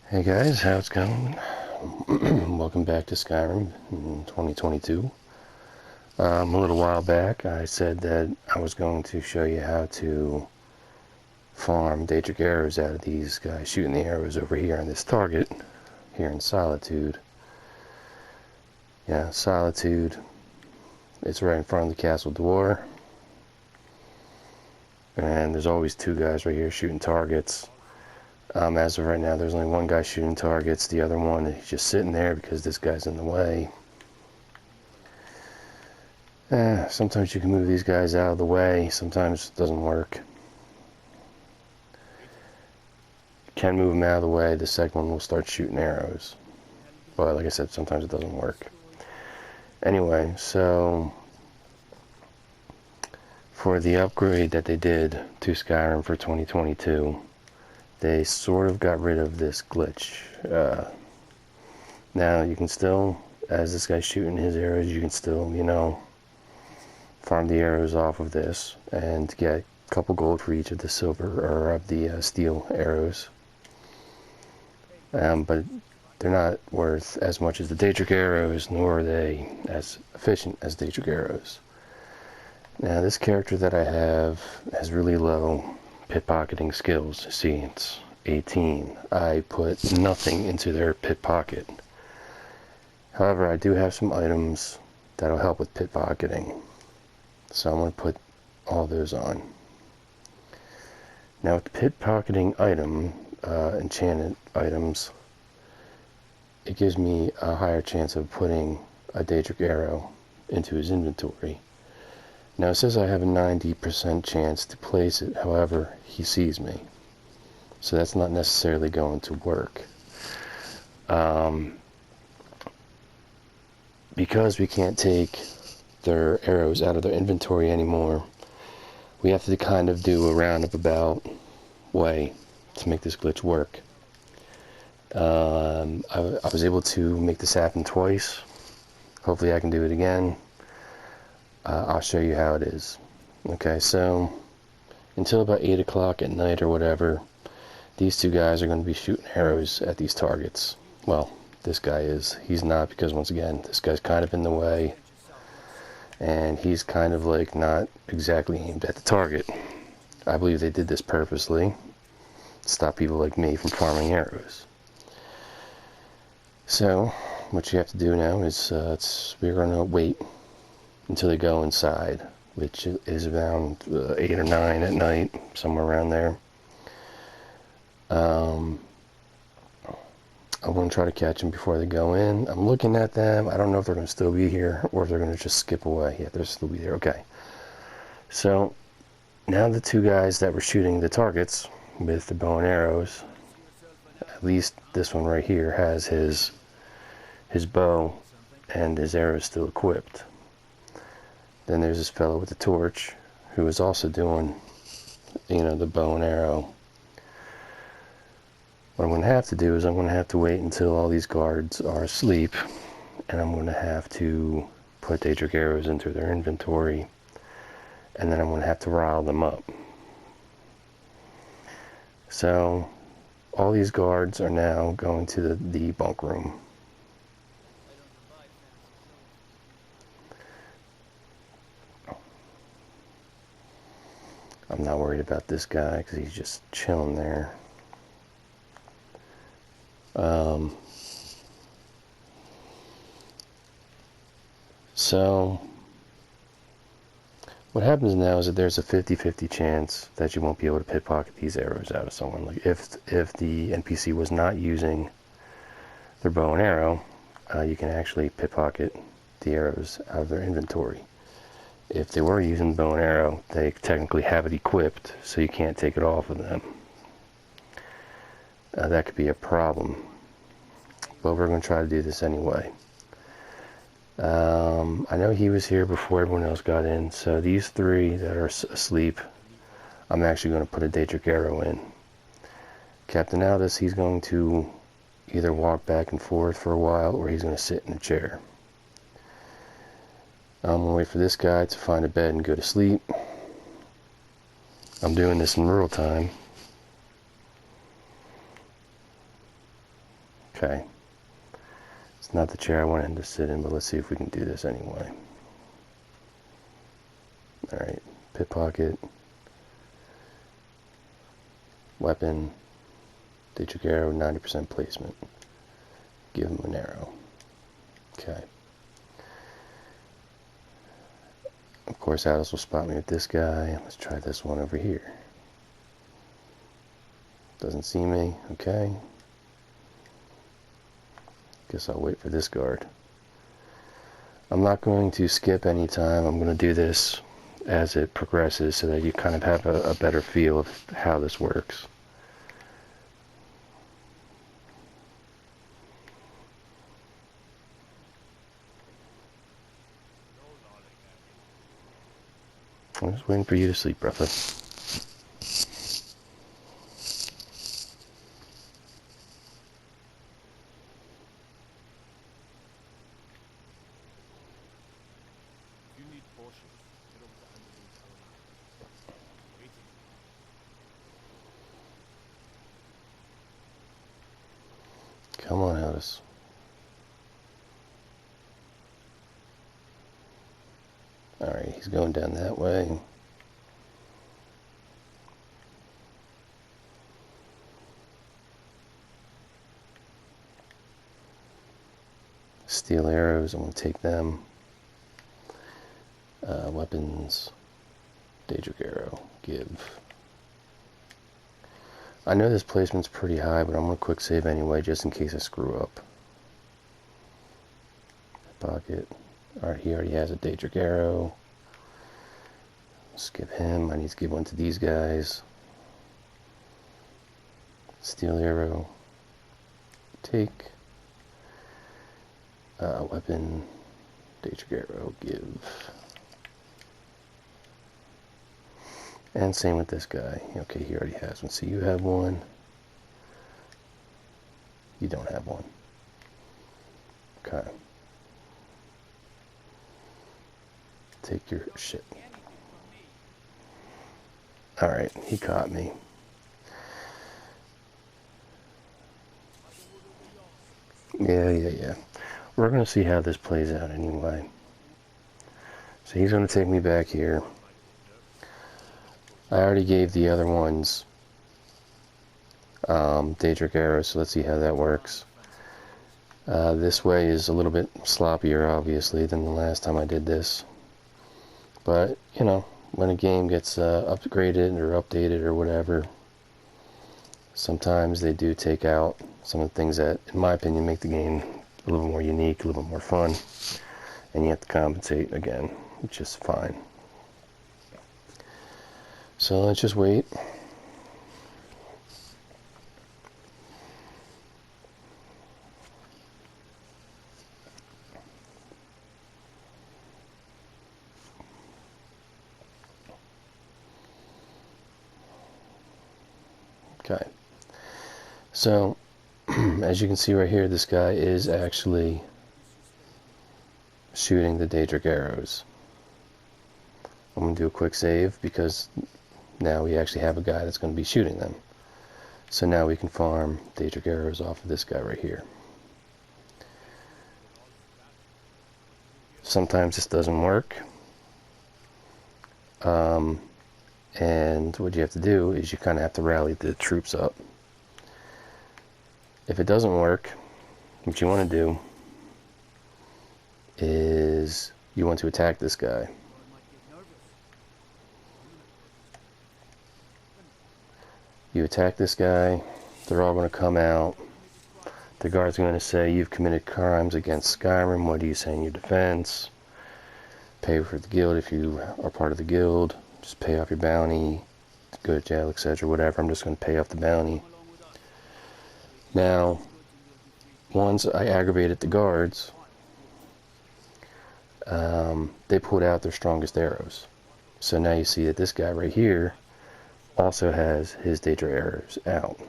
Hey guys, how's it going? Welcome back to Skyrim in 2022. A little while back I said that I was going to show you how to farm Deadric arrows out of these guys shooting the arrows over here on this target here in Solitude. Yeah, Solitude. It's right in front of the castle door. And there's always two guys right here shooting targets. As of right now, there's only one guy shooting targets. The other one is just sitting there because this guy's in the way. Sometimes you can move these guys out of the way. Sometimes it doesn't work. You can move them out of the way. The second one will start shooting arrows. But like I said, sometimes it doesn't work. Anyway, so for the upgrade that they did to Skyrim for 2022, they sort of got rid of this glitch. Now you can still, as this guy's shooting his arrows, you can still, farm the arrows off of this and get a couple gold for each of the silver or of the steel arrows. But they're not worth as much as the Deadric arrows, nor are they as efficient as Deadric arrows. Now this character that I have has really low pickpocketing skills. See, it's 18. I put nothing into their pickpocket. However, I do have some items that'll help with pickpocketing. So I'm going to put all those on. Now with the pickpocketing item, enchanted items, it gives me a higher chance of putting a Deadric arrow into his inventory. Now it says I have a 90% chance to place it, however, he sees me. So that's not necessarily going to work. Because we can't take their arrows out of their inventory anymore, we have to kind of do a roundabout way to make this glitch work. I was able to make this happen twice. Hopefully I can do it again. I'll show you how it is. Okay, so until about 8 o'clock at night or whatever, these two guys are going to be shooting arrows at these targets. Well, this guy is. He's not, because once again, this guy's kind of in the way. And he's kind of like not exactly aimed at the target. I believe they did this purposely to stop people like me from farming arrows. So what you have to do now is we're going to wait until they go inside, which is around 8 or 9 at night, somewhere around there. I'm going to try to catch them before they go in. I'm looking at them. I don't know if they're going to still be here or if they're going to just skip away. Yeah, they'll still be there. Okay. So now the two guys that were shooting the targets with the bow and arrows, at least this one right here has his bow and his arrows still equipped. Then there's this fellow with the torch who is also doing, the bow and arrow. What I'm going to have to do is I'm going to have to wait until all these guards are asleep, and I'm going to have to put Deadric arrows into their inventory, and then I'm going to have to rile them up. So all these guards are now going to the bunk room. I'm not worried about this guy because he's just chilling there. So what happens now is that there's a 50-50 chance that you won't be able to pickpocket these arrows out of someone. Like if the NPC was not using their bow and arrow, you can actually pickpocket the arrows out of their inventory. If they were using the bow and arrow, they technically have it equipped, so you can't take it off of them. That could be a problem, but we're going to try to do this anyway. I know he was here before everyone else got in, so these three that are asleep, I'm actually going to put a Deadric arrow in. Captain Aldous, he's going to either walk back and forth for a while, or he's going to sit in a chair. I'm going to wait for this guy to find a bed and go to sleep. I'm doing this in real time. Okay. It's not the chair I wanted him to sit in, but let's see if we can do this anyway. Alright, pickpocket, weapon, Deadric arrow, 90% placement. Give him an arrow. Okay. Of course, Alice will spot me with this guy. Let's try this one over here. Doesn't see me. Okay. Guess I'll wait for this guard. I'm not going to skip any time. I'm going to do this as it progresses so that you kind of have a better feel of how this works. I'm just waiting for you to sleep, brother. Come on, Alice. Alright, he's going down that way. Steel arrows, I'm going to take them. Weapons, Deadric arrow, give. I know this placement's pretty high, but I'm going to quick save anyway, just in case I screw up. Pocket. Alright, he already has a Deadric arrow. Let's give him. I need to give one to these guys. Steel arrow. Take. Weapon. Deadric arrow. Give. And same with this guy. Okay, he already has one. So you have one. You don't have one. Okay. Take your shit. Alright, he caught me. Yeah. We're going to see how this plays out anyway. So he's going to take me back here. I already gave the other ones Deadric arrows, so let's see how that works. This way is a little bit sloppier, obviously, than the last time I did this. But, you know, when a game gets upgraded or updated or whatever, sometimes they do take out some of the things that, in my opinion, make the game a little more unique, a little more fun. And you have to compensate again, which is fine. So let's just wait. Okay. So, as you can see right here, this guy is actually shooting the Deadric arrows. I'm going to do a quick save because now we actually have a guy that's going to be shooting them. So now we can farm Deadric arrows off of this guy right here. Sometimes this doesn't work. And what you have to do is you kind of have to rally the troops up. If it doesn't work, what you want to do is you want to attack this guy. You attack this guy, they're all going to come out. The guard's going to say, you've committed crimes against Skyrim, what do you say in your defense? Pay for the guild if you are part of the guild. Just pay off your bounty, go to jail, etc. Whatever, I'm just going to pay off the bounty. Now, once I aggravated the guards, they pulled out their strongest arrows. So now you see that this guy right here also has his Deadric arrows out.